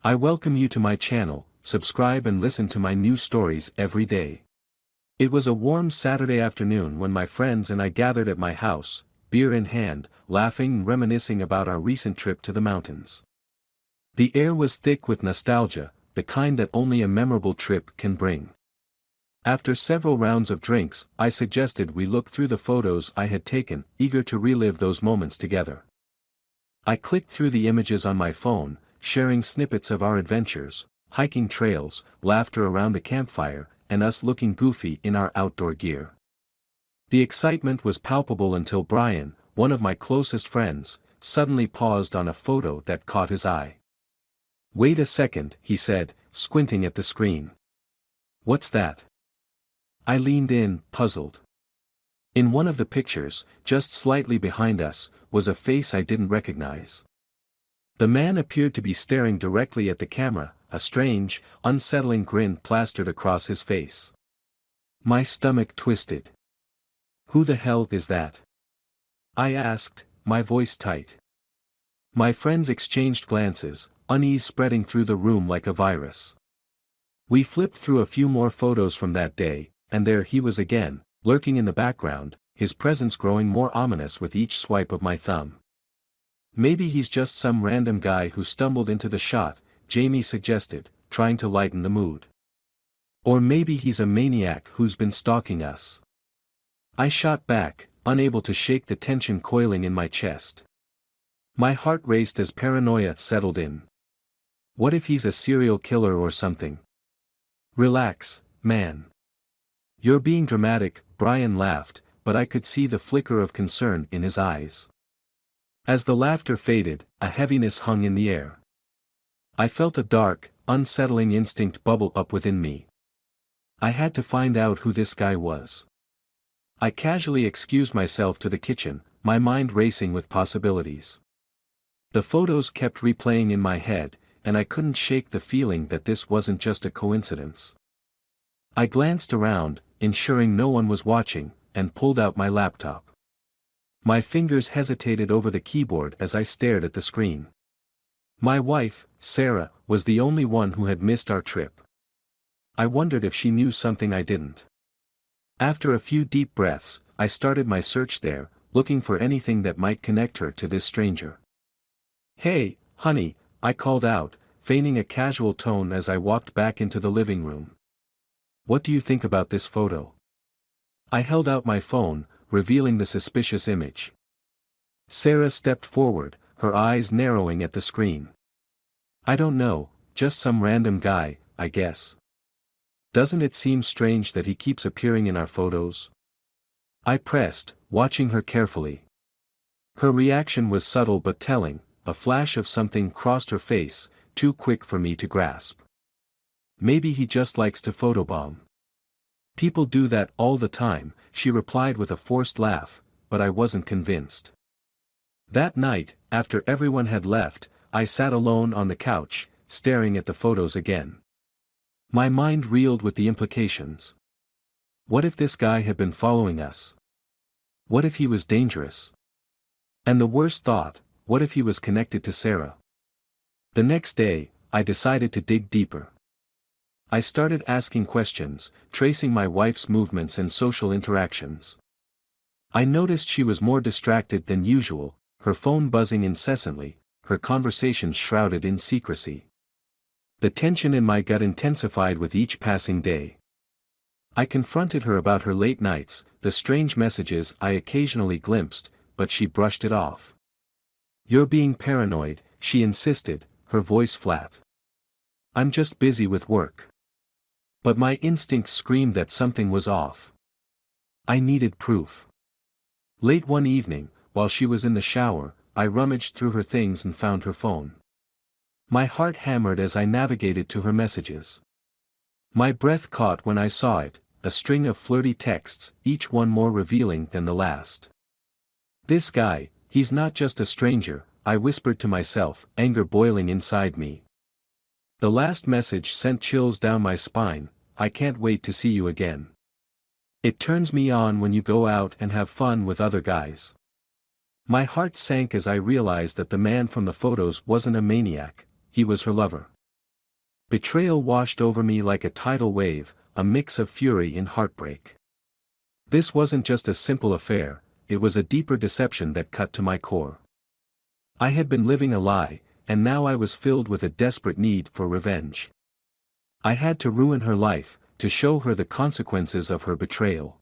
I welcome you to my channel. Subscribe and listen to my new stories every day. It was a warm Saturday afternoon when my friends and I gathered at my house, beer in hand, laughing and reminiscing about our recent trip to the mountains. The air was thick with nostalgia, the kind that only a memorable trip can bring. After several rounds of drinks, I suggested we look through the photos I had taken, eager to relive those moments together. I clicked through the images on my phone, sharing snippets of our adventures, hiking trails, laughter around the campfire, and us looking goofy in our outdoor gear. The excitement was palpable until Brian, one of my closest friends, suddenly paused on a photo that caught his eye. "Wait a second," he said, squinting at the screen. "What's that?" I leaned in, puzzled. In one of the pictures, just slightly behind us, was a face I didn't recognize. The man appeared to be staring directly at the camera, a strange, unsettling grin plastered across his face. My stomach twisted. "Who the hell is that?" I asked, my voice tight. My friends exchanged glances, unease spreading through the room like a virus. We flipped through a few more photos from that day, and there he was again, lurking in the background, his presence growing more ominous with each swipe of my thumb. "Maybe he's just some random guy who stumbled into the shot," Jamie suggested, trying to lighten the mood. "Or maybe he's a maniac who's been stalking us." I shot back, unable to shake the tension coiling in my chest. My heart raced as paranoia settled in. What if he's a serial killer or something? "Relax, man. You're being dramatic," Brian laughed, but I could see the flicker of concern in his eyes. As the laughter faded, a heaviness hung in the air. I felt a dark, unsettling instinct bubble up within me. I had to find out who this guy was. I casually excused myself to the kitchen, my mind racing with possibilities. The photos kept replaying in my head, and I couldn't shake the feeling that this wasn't just a coincidence. I glanced around, ensuring no one was watching, and pulled out my laptop. My fingers hesitated over the keyboard as I stared at the screen. My wife, Sarah, was the only one who had missed our trip. I wondered if she knew something I didn't. After a few deep breaths, I started my search there, looking for anything that might connect her to this stranger. "Hey, honey," I called out, feigning a casual tone as I walked back into the living room. "What do you think about this photo?" I held out my phone, revealing the suspicious image. Sarah stepped forward, her eyes narrowing at the screen. "I don't know, just some random guy, I guess. Doesn't it seem strange that he keeps appearing in our photos?" I pressed, watching her carefully. Her reaction was subtle but telling, a flash of something crossed her face, too quick for me to grasp. "Maybe he just likes to photobomb." "People do that all the time," she replied with a forced laugh, but I wasn't convinced. That night, after everyone had left, I sat alone on the couch, staring at the photos again. My mind reeled with the implications. What if this guy had been following us? What if he was dangerous? And the worst thought, what if he was connected to Sarah? The next day, I decided to dig deeper. I started asking questions, tracing my wife's movements and social interactions. I noticed she was more distracted than usual, her phone buzzing incessantly, her conversations shrouded in secrecy. The tension in my gut intensified with each passing day. I confronted her about her late nights, the strange messages I occasionally glimpsed, but she brushed it off. "You're being paranoid," she insisted, her voice flat. "I'm just busy with work." But my instincts screamed that something was off. I needed proof. Late one evening, while she was in the shower, I rummaged through her things and found her phone. My heart hammered as I navigated to her messages. My breath caught when I saw it, a string of flirty texts, each one more revealing than the last. "This guy, he's not just a stranger," I whispered to myself, anger boiling inside me. The last message sent chills down my spine. "I can't wait to see you again. It turns me on when you go out and have fun with other guys." My heart sank as I realized that the man from the photos wasn't a maniac, he was her lover. Betrayal washed over me like a tidal wave, a mix of fury and heartbreak. This wasn't just a simple affair, it was a deeper deception that cut to my core. I had been living a lie, and now I was filled with a desperate need for revenge. I had to ruin her life, to show her the consequences of her betrayal.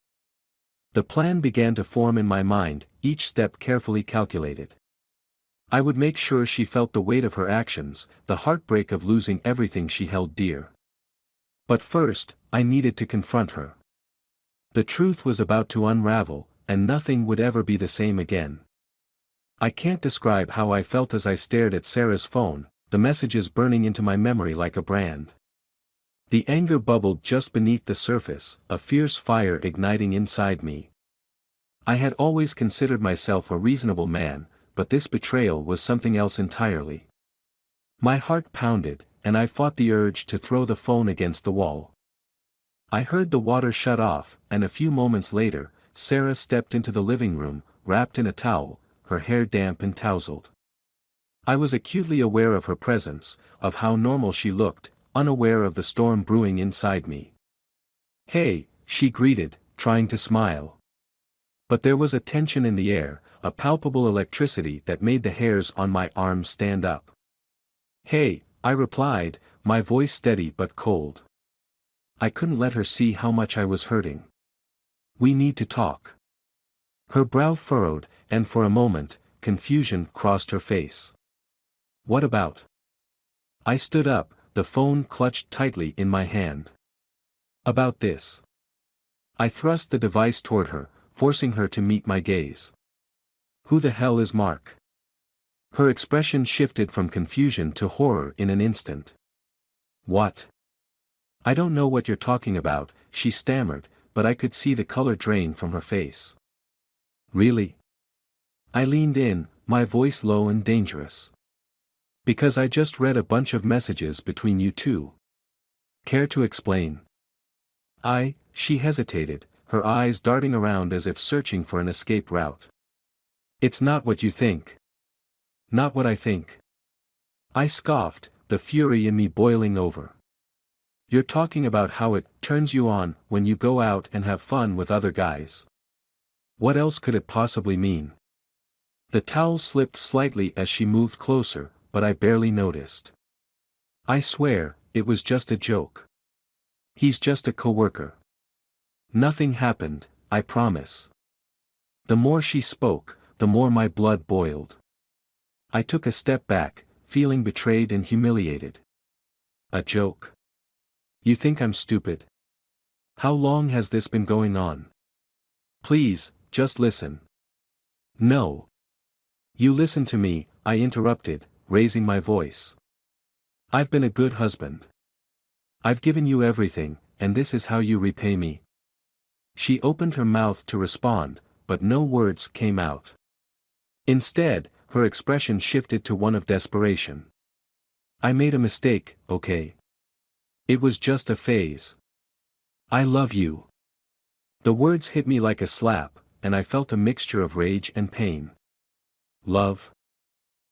The plan began to form in my mind, each step carefully calculated. I would make sure she felt the weight of her actions, the heartbreak of losing everything she held dear. But first, I needed to confront her. The truth was about to unravel, and nothing would ever be the same again. I can't describe how I felt as I stared at Sarah's phone, the messages burning into my memory like a brand. The anger bubbled just beneath the surface, a fierce fire igniting inside me. I had always considered myself a reasonable man, but this betrayal was something else entirely. My heart pounded, and I fought the urge to throw the phone against the wall. I heard the water shut off, and a few moments later, Sarah stepped into the living room, wrapped in a towel, her hair damp and tousled. I was acutely aware of her presence, of how normal she looked, unaware of the storm brewing inside me. "Hey," she greeted, trying to smile. But there was a tension in the air, a palpable electricity that made the hairs on my arms stand up. "Hey," I replied, my voice steady but cold. I couldn't let her see how much I was hurting. "We need to talk." Her brow furrowed, and for a moment, confusion crossed her face. "What about?" I stood up, the phone clutched tightly in my hand. "About this." I thrust the device toward her, forcing her to meet my gaze. "Who the hell is Mark?" Her expression shifted from confusion to horror in an instant. "What?" "I don't know what you're talking about," she stammered, but I could see the color drain from her face. "Really?" I leaned in, my voice low and dangerous. "Because I just read a bunch of messages between you two. Care to explain?" She hesitated, her eyes darting around as if searching for an escape route. "It's not what you think." "Not what I think?" I scoffed, the fury in me boiling over. "You're talking about how it turns you on when you go out and have fun with other guys. What else could it possibly mean?" The towel slipped slightly as she moved closer, but I barely noticed. "I swear, it was just a joke. He's just a coworker. Nothing happened, I promise." The more she spoke, the more my blood boiled. I took a step back, feeling betrayed and humiliated. "A joke? You think I'm stupid? How long has this been going on? Please, just listen." "No. You listen to me," I interrupted, raising my voice. "I've been a good husband. I've given you everything, and this is how you repay me." She opened her mouth to respond, but no words came out. Instead, her expression shifted to one of desperation. "I made a mistake, okay? It was just a phase. I love you." The words hit me like a slap, and I felt a mixture of rage and pain. "Love?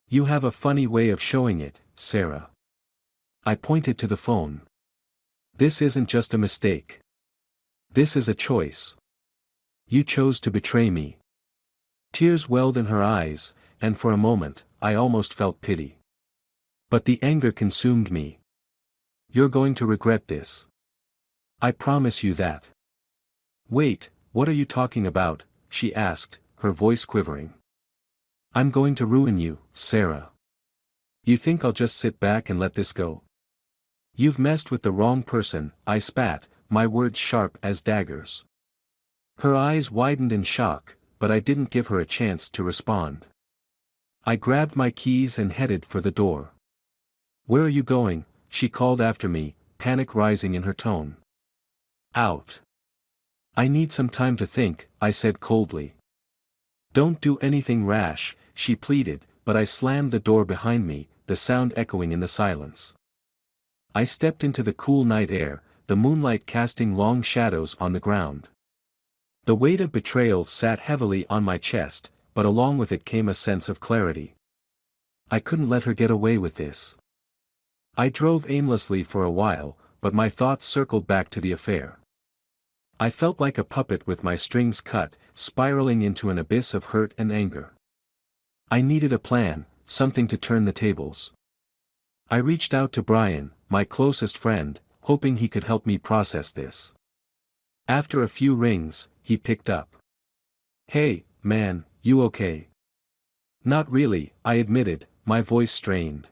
You have a funny way of showing it, Sarah." I pointed to the phone. "This isn't just a mistake. This is a choice. You chose to betray me." Tears welled in her eyes, and for a moment, I almost felt pity. But the anger consumed me. "You're going to regret this. I promise you that." "Wait, what are you talking about?" she asked, her voice quivering. "I'm going to ruin you, Sarah. You think I'll just sit back and let this go? You've messed with the wrong person," I spat, my words sharp as daggers. Her eyes widened in shock, but I didn't give her a chance to respond. I grabbed my keys and headed for the door. "Where are you going?" she called after me, panic rising in her tone. "Out." "I need some time to think," I said coldly. "Don't do anything rash," she pleaded, but I slammed the door behind me, the sound echoing in the silence. I stepped into the cool night air, the moonlight casting long shadows on the ground. The weight of betrayal sat heavily on my chest, but along with it came a sense of clarity. I couldn't let her get away with this. I drove aimlessly for a while, but my thoughts circled back to the affair. I felt like a puppet with my strings cut, spiraling into an abyss of hurt and anger. I needed a plan, something to turn the tables. I reached out to Brian, my closest friend, hoping he could help me process this. After a few rings, he picked up. "Hey, man, you okay?" "Not really," I admitted, my voice strained.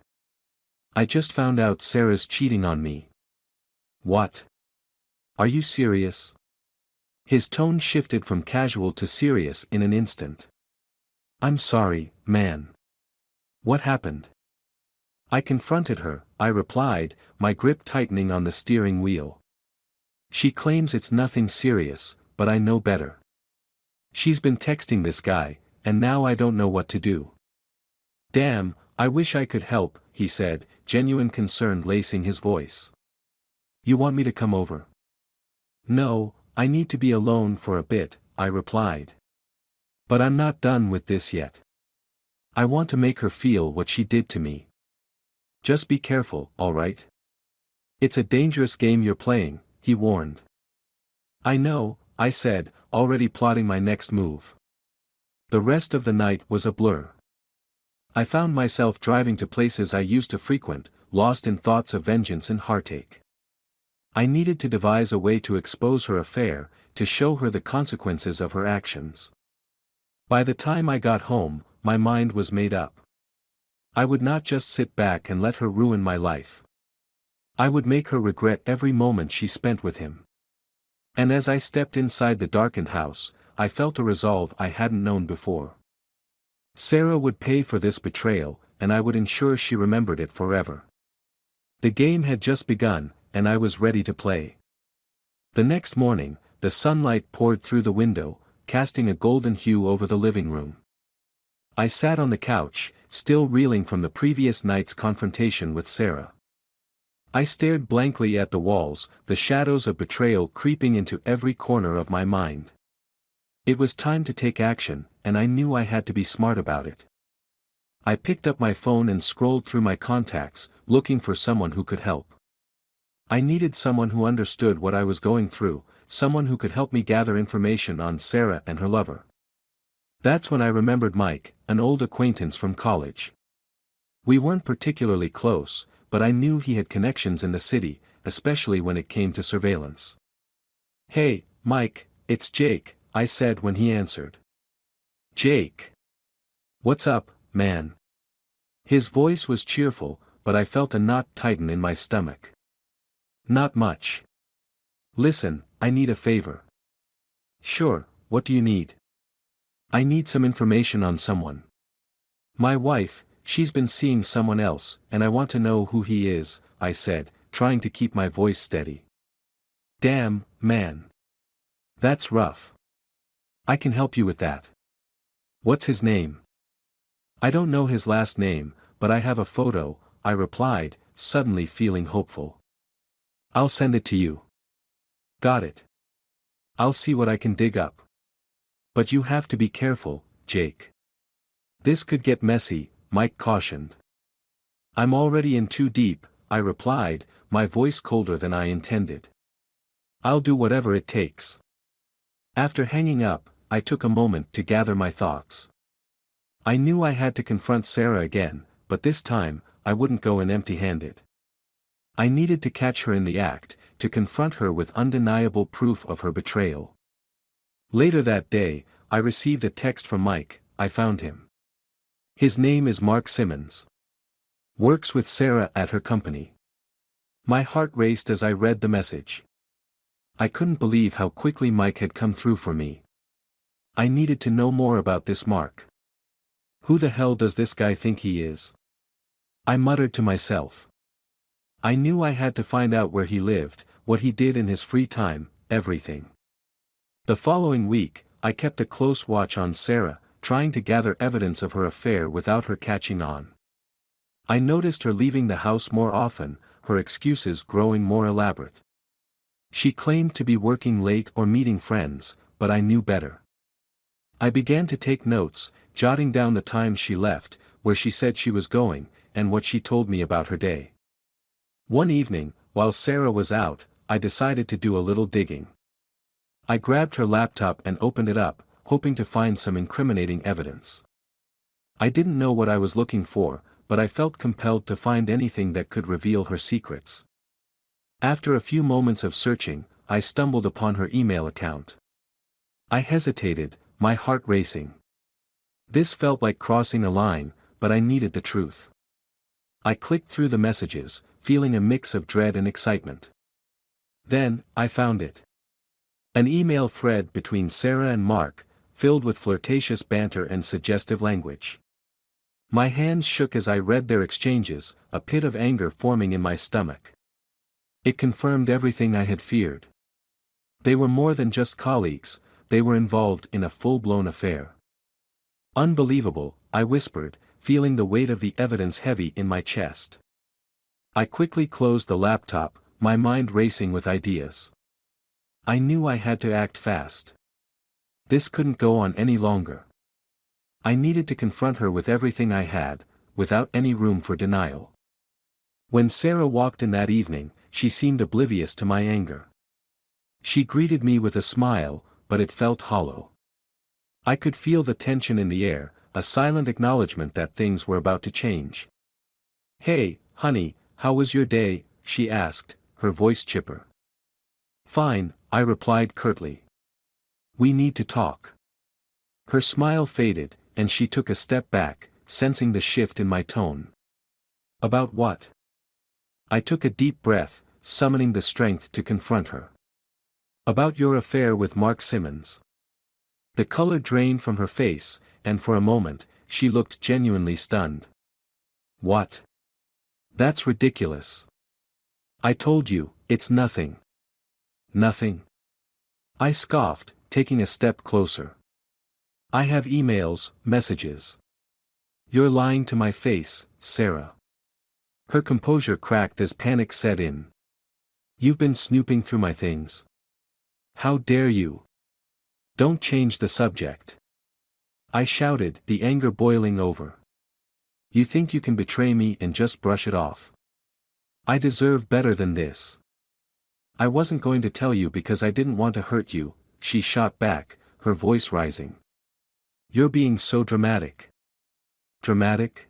"I just found out Sarah's cheating on me." "What? Are you serious?" His tone shifted from casual to serious in an instant. "I'm sorry, man. What happened?" I confronted her, I replied, my grip tightening on the steering wheel. "She claims it's nothing serious, but I know better. She's been texting this guy, and now I don't know what to do." "Damn, I wish I could help," he said, genuine concern lacing his voice. "You want me to come over?" "No, I need to be alone for a bit," I replied. "But I'm not done with this yet. I want to make her feel what she did to me. Just be careful, alright? It's a dangerous game you're playing," he warned. "I know," I said, already plotting my next move. The rest of the night was a blur. I found myself driving to places I used to frequent, lost in thoughts of vengeance and heartache. I needed to devise a way to expose her affair, to show her the consequences of her actions. By the time I got home, my mind was made up. I would not just sit back and let her ruin my life. I would make her regret every moment she spent with him. And as I stepped inside the darkened house, I felt a resolve I hadn't known before. Sarah would pay for this betrayal, and I would ensure she remembered it forever. The game had just begun, and I was ready to play. The next morning, the sunlight poured through the window, casting a golden hue over the living room. I sat on the couch, still reeling from the previous night's confrontation with Sarah. I stared blankly at the walls, the shadows of betrayal creeping into every corner of my mind. It was time to take action, and I knew I had to be smart about it. I picked up my phone and scrolled through my contacts, looking for someone who could help. I needed someone who understood what I was going through, someone who could help me gather information on Sarah and her lover. That's when I remembered Mike, an old acquaintance from college. We weren't particularly close, but I knew he had connections in the city, especially when it came to surveillance. "Hey, Mike, it's Jake," I said when he answered. "Jake. What's up, man?" His voice was cheerful, but I felt a knot tighten in my stomach. "Not much. Listen, I need a favor." "Sure, what do you need?" "I need some information on someone. My wife, she's been seeing someone else, and I want to know who he is," I said, trying to keep my voice steady. "Damn, man. That's rough. I can help you with that. What's his name?" "I don't know his last name, but I have a photo," I replied, suddenly feeling hopeful. "I'll send it to you." "Got it. I'll see what I can dig up. But you have to be careful, Jake. This could get messy," Mike cautioned. "I'm already in too deep," I replied, my voice colder than I intended. "I'll do whatever it takes." After hanging up, I took a moment to gather my thoughts. I knew I had to confront Sarah again, but this time, I wouldn't go in empty-handed. I needed to catch her in the act, to confront her with undeniable proof of her betrayal. Later that day, I received a text from Mike. I found him. His name is Mark Simmons. Works with Sarah at her company. My heart raced as I read the message. I couldn't believe how quickly Mike had come through for me. I needed to know more about this Mark. Who the hell does this guy think he is? I muttered to myself. I knew I had to find out where he lived, what he did in his free time, everything. The following week, I kept a close watch on Sarah, trying to gather evidence of her affair without her catching on. I noticed her leaving the house more often, her excuses growing more elaborate. She claimed to be working late or meeting friends, but I knew better. I began to take notes, jotting down the times she left, where she said she was going, and what she told me about her day. One evening, while Sarah was out, I decided to do a little digging. I grabbed her laptop and opened it up, hoping to find some incriminating evidence. I didn't know what I was looking for, but I felt compelled to find anything that could reveal her secrets. After a few moments of searching, I stumbled upon her email account. I hesitated, my heart racing. This felt like crossing a line, but I needed the truth. I clicked through the messages, feeling a mix of dread and excitement. Then, I found it. An email thread between Sarah and Mark, filled with flirtatious banter and suggestive language. My hands shook as I read their exchanges, a pit of anger forming in my stomach. It confirmed everything I had feared. They were more than just colleagues, they were involved in a full-blown affair. Unbelievable, I whispered, feeling the weight of the evidence heavy in my chest. I quickly closed the laptop, my mind racing with ideas. I knew I had to act fast. This couldn't go on any longer. I needed to confront her with everything I had, without any room for denial. When Sarah walked in that evening, she seemed oblivious to my anger. She greeted me with a smile, but it felt hollow. I could feel the tension in the air, a silent acknowledgement that things were about to change. "Hey, honey, how was your day?" she asked, her voice chipper. "Fine," I replied curtly. "We need to talk." Her smile faded, and she took a step back, sensing the shift in my tone. "About what?" I took a deep breath, summoning the strength to confront her. "About your affair with Mark Simmons." The color drained from her face, and for a moment, she looked genuinely stunned. "What? That's ridiculous. I told you, it's nothing." "Nothing?" I scoffed, taking a step closer. "I have emails, messages." "You're lying to my face, Sarah." Her composure cracked as panic set in. "You've been snooping through my things. How dare you? Don't change the subject." I shouted, the anger boiling over. "You think you can betray me and just brush it off? I deserve better than this." "I wasn't going to tell you because I didn't want to hurt you," she shot back, her voice rising. "You're being so dramatic." "Dramatic?"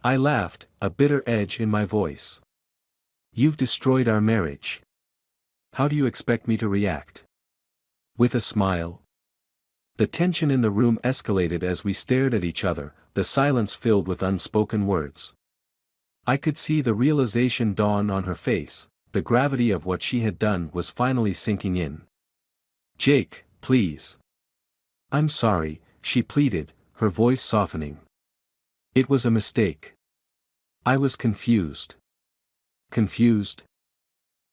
I laughed, a bitter edge in my voice. "You've destroyed our marriage. How do you expect me to react? With a smile?" The tension in the room escalated as we stared at each other, the silence filled with unspoken words. I could see the realization dawn on her face, the gravity of what she had done was finally sinking in. "Jake, please." "I'm sorry," she pleaded, her voice softening. "It was a mistake. I was confused." "Confused?"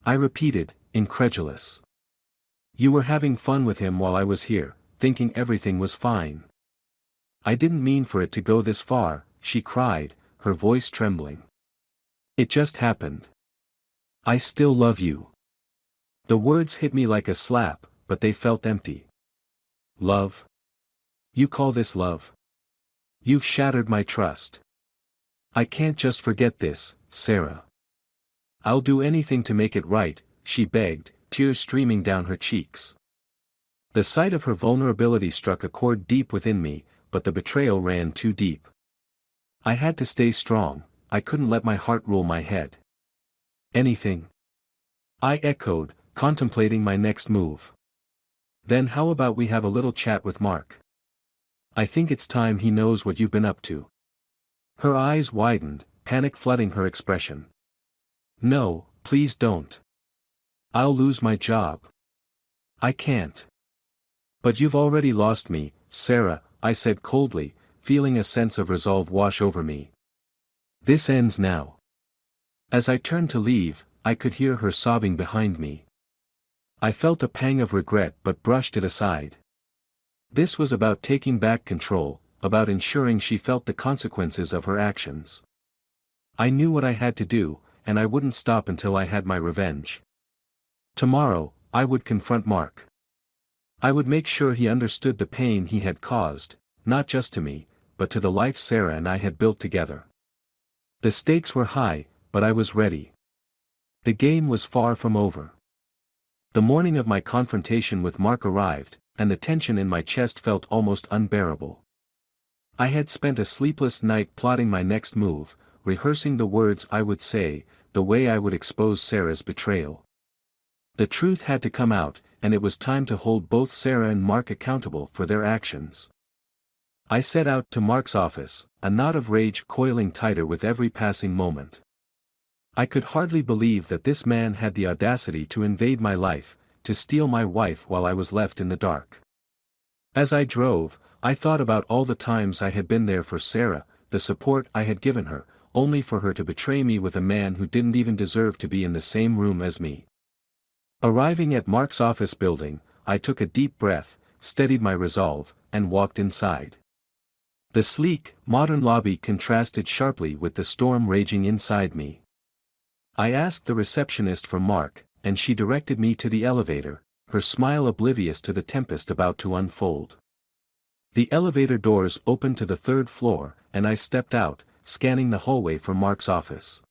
I repeated, incredulous. "You were having fun with him while I was here, thinking everything was fine." "I didn't mean for it to go this far," she cried, her voice trembling. "It just happened. I still love you." The words hit me like a slap, but they felt empty. "Love? You call this love? You've shattered my trust. I can't just forget this, Sarah." "I'll do anything to make it right," she begged, tears streaming down her cheeks. The sight of her vulnerability struck a chord deep within me, but the betrayal ran too deep. I had to stay strong, I couldn't let my heart rule my head. "Anything?" I echoed, contemplating my next move. "Then how about we have a little chat with Mark? I think it's time he knows what you've been up to." Her eyes widened, panic flooding her expression. "No, please don't. I'll lose my job. I can't." "But you've already lost me, Sarah," I said coldly, feeling a sense of resolve wash over me. "This ends now." As I turned to leave, I could hear her sobbing behind me. I felt a pang of regret but brushed it aside. This was about taking back control, about ensuring she felt the consequences of her actions. I knew what I had to do, and I wouldn't stop until I had my revenge. Tomorrow, I would confront Mark. I would make sure he understood the pain he had caused, not just to me, but to the life Sarah and I had built together. The stakes were high, but I was ready. The game was far from over. The morning of my confrontation with Mark arrived, and the tension in my chest felt almost unbearable. I had spent a sleepless night plotting my next move, rehearsing the words I would say, the way I would expose Sarah's betrayal. The truth had to come out, and it was time to hold both Sarah and Mark accountable for their actions. I set out to Mark's office, a knot of rage coiling tighter with every passing moment. I could hardly believe that this man had the audacity to invade my life, to steal my wife while I was left in the dark. As I drove, I thought about all the times I had been there for Sarah, the support I had given her, only for her to betray me with a man who didn't even deserve to be in the same room as me. Arriving at Mark's office building, I took a deep breath, steadied my resolve, and walked inside. The sleek, modern lobby contrasted sharply with the storm raging inside me. I asked the receptionist for Mark, and she directed me to the elevator, her smile oblivious to the tempest about to unfold. The elevator doors opened to the third floor, and I stepped out, scanning the hallway for Mark's office.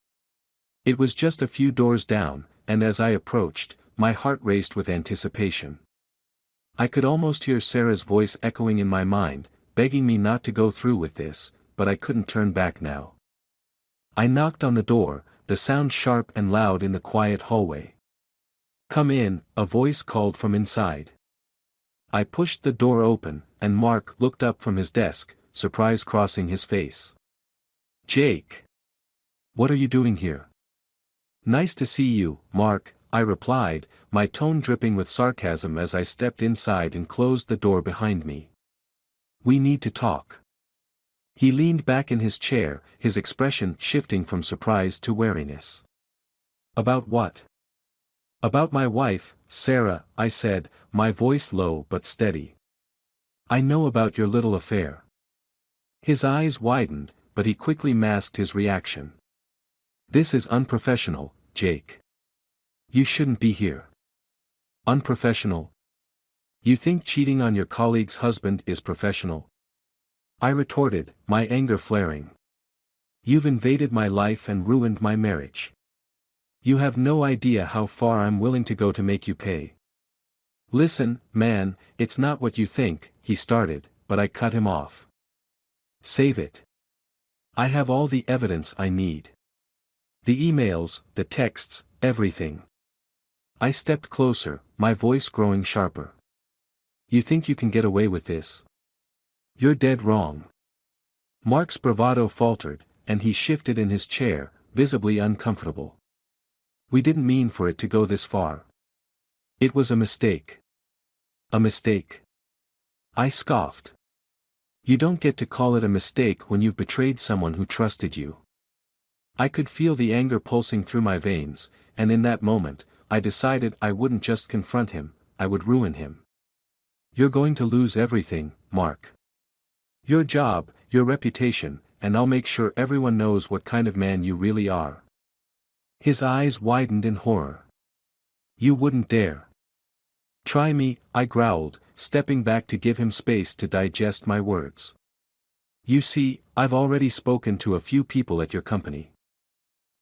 It was just a few doors down, and as I approached, my heart raced with anticipation. I could almost hear Sarah's voice echoing in my mind, begging me not to go through with this, but I couldn't turn back now. I knocked on the door, the sound sharp and loud in the quiet hallway. "Come in," a voice called from inside. I pushed the door open, and Mark looked up from his desk, surprise crossing his face. "Jake! What are you doing here?" "Nice to see you, Mark," I replied, my tone dripping with sarcasm as I stepped inside and closed the door behind me. "We need to talk." He leaned back in his chair, his expression shifting from surprise to wariness. "About what?" "About my wife, Sarah," I said, my voice low but steady. "I know about your little affair." His eyes widened, but he quickly masked his reaction. "This is unprofessional, Jake. You shouldn't be here." "Unprofessional? You think cheating on your colleague's husband is professional?" I retorted, my anger flaring. "You've invaded my life and ruined my marriage. You have no idea how far I'm willing to go to make you pay." "Listen, man, it's not what you think," he started, but I cut him off. "Save it. I have all the evidence I need. The emails, the texts, everything." I stepped closer, my voice growing sharper. "You think you can get away with this? You're dead wrong." Mark's bravado faltered, and he shifted in his chair, visibly uncomfortable. "We didn't mean for it to go this far. It was a mistake." "A mistake?" I scoffed. "You don't get to call it a mistake when you've betrayed someone who trusted you." I could feel the anger pulsing through my veins, and in that moment, I decided I wouldn't just confront him, I would ruin him. "You're going to lose everything, Mark. Your job, your reputation, and I'll make sure everyone knows what kind of man you really are." His eyes widened in horror. "You wouldn't dare." "Try me," I growled, stepping back to give him space to digest my words. "You see, I've already spoken to a few people at your company.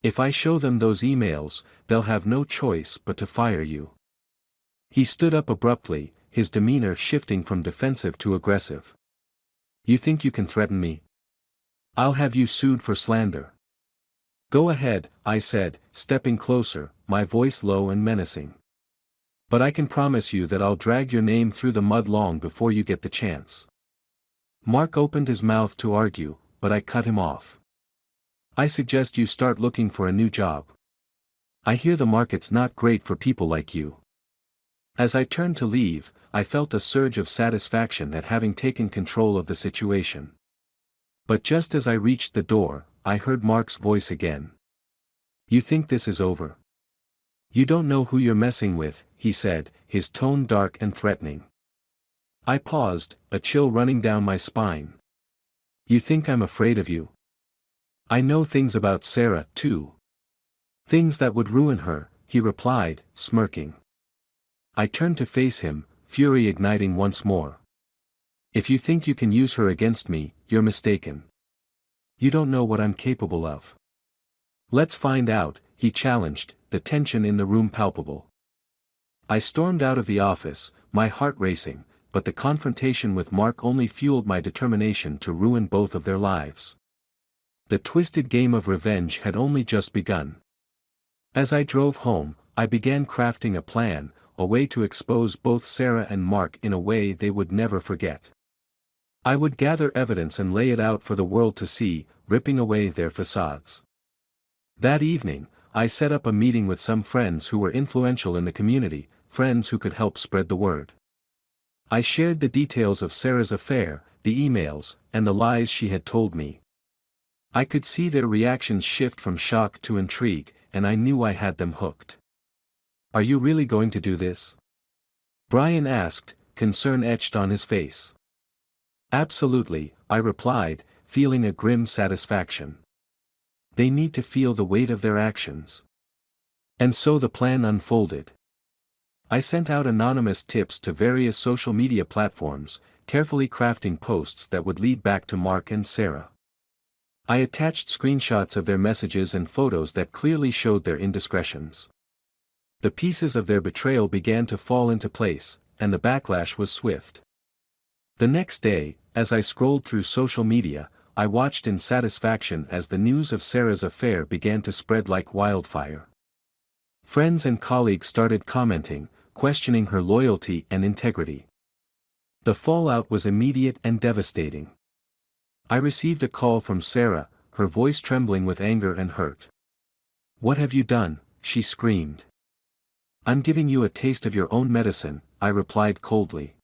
If I show them those emails, they'll have no choice but to fire you." He stood up abruptly, his demeanor shifting from defensive to aggressive. "You think you can threaten me? I'll have you sued for slander." "Go ahead," I said, stepping closer, my voice low and menacing. "But I can promise you that I'll drag your name through the mud long before you get the chance." Mark opened his mouth to argue, but I cut him off. "I suggest you start looking for a new job. I hear the market's not great for people like you." As I turned to leave, I felt a surge of satisfaction at having taken control of the situation. But just as I reached the door, I heard Mark's voice again. "You think this is over? You don't know who you're messing with," he said, his tone dark and threatening. I paused, a chill running down my spine. "You think I'm afraid of you? I know things about Sarah, too. Things that would ruin her," he replied, smirking. I turned to face him, fury igniting once more. "If you think you can use her against me, you're mistaken. You don't know what I'm capable of." "Let's find out," he challenged, the tension in the room palpable. I stormed out of the office, my heart racing, but the confrontation with Mark only fueled my determination to ruin both of their lives. The twisted game of revenge had only just begun. As I drove home, I began crafting a plan, a way to expose both Sarah and Mark in a way they would never forget. I would gather evidence and lay it out for the world to see, ripping away their facades. That evening, I set up a meeting with some friends who were influential in the community, friends who could help spread the word. I shared the details of Sarah's affair, the emails, and the lies she had told me. I could see their reactions shift from shock to intrigue, and I knew I had them hooked. "Are you really going to do this?" Brian asked, concern etched on his face. "Absolutely," I replied, feeling a grim satisfaction. They need to feel the weight of their actions. And so the plan unfolded. I sent out anonymous tips to various social media platforms, carefully crafting posts that would lead back to Mark and Sarah. I attached screenshots of their messages and photos that clearly showed their indiscretions. The pieces of their betrayal began to fall into place, and the backlash was swift. The next day, as I scrolled through social media, I watched in satisfaction as the news of Sarah's affair began to spread like wildfire. Friends and colleagues started commenting, questioning her loyalty and integrity. The fallout was immediate and devastating. I received a call from Sarah, her voice trembling with anger and hurt. "What have you done?" she screamed. "I'm giving you a taste of your own medicine," I replied coldly.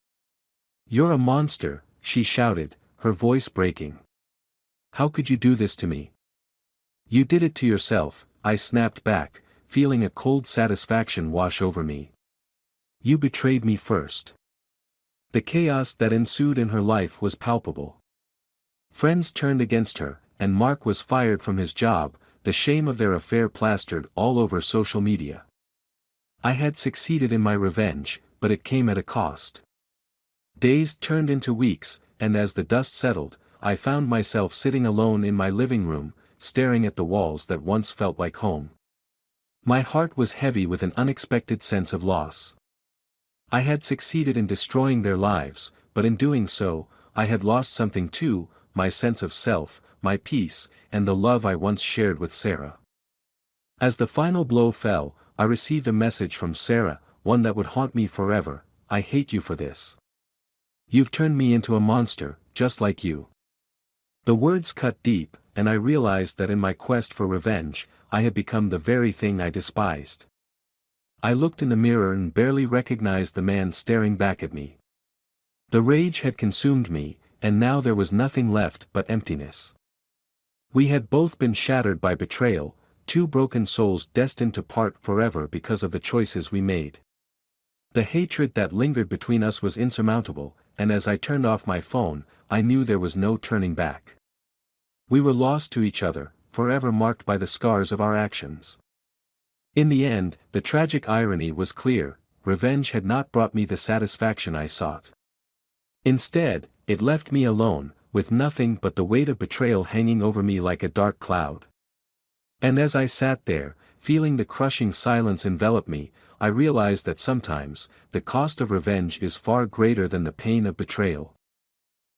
"You're a monster," she shouted, her voice breaking. "How could you do this to me?" "You did it to yourself," I snapped back, feeling a cold satisfaction wash over me. "You betrayed me first." The chaos that ensued in her life was palpable. Friends turned against her, and Mark was fired from his job, the shame of their affair plastered all over social media. I had succeeded in my revenge, but it came at a cost. Days turned into weeks, and as the dust settled, I found myself sitting alone in my living room, staring at the walls that once felt like home. My heart was heavy with an unexpected sense of loss. I had succeeded in destroying their lives, but in doing so, I had lost something too, my sense of self, my peace, and the love I once shared with Sarah. As the final blow fell, I received a message from Sarah, one that would haunt me forever. "I hate you for this. You've turned me into a monster, just like you." The words cut deep, and I realized that in my quest for revenge, I had become the very thing I despised. I looked in the mirror and barely recognized the man staring back at me. The rage had consumed me, and now there was nothing left but emptiness. We had both been shattered by betrayal, two broken souls destined to part forever because of the choices we made. The hatred that lingered between us was insurmountable, and as I turned off my phone, I knew there was no turning back. We were lost to each other, forever marked by the scars of our actions. In the end, the tragic irony was clear: revenge had not brought me the satisfaction I sought. Instead, it left me alone, with nothing but the weight of betrayal hanging over me like a dark cloud. And as I sat there, feeling the crushing silence envelop me, I realized that sometimes, the cost of revenge is far greater than the pain of betrayal.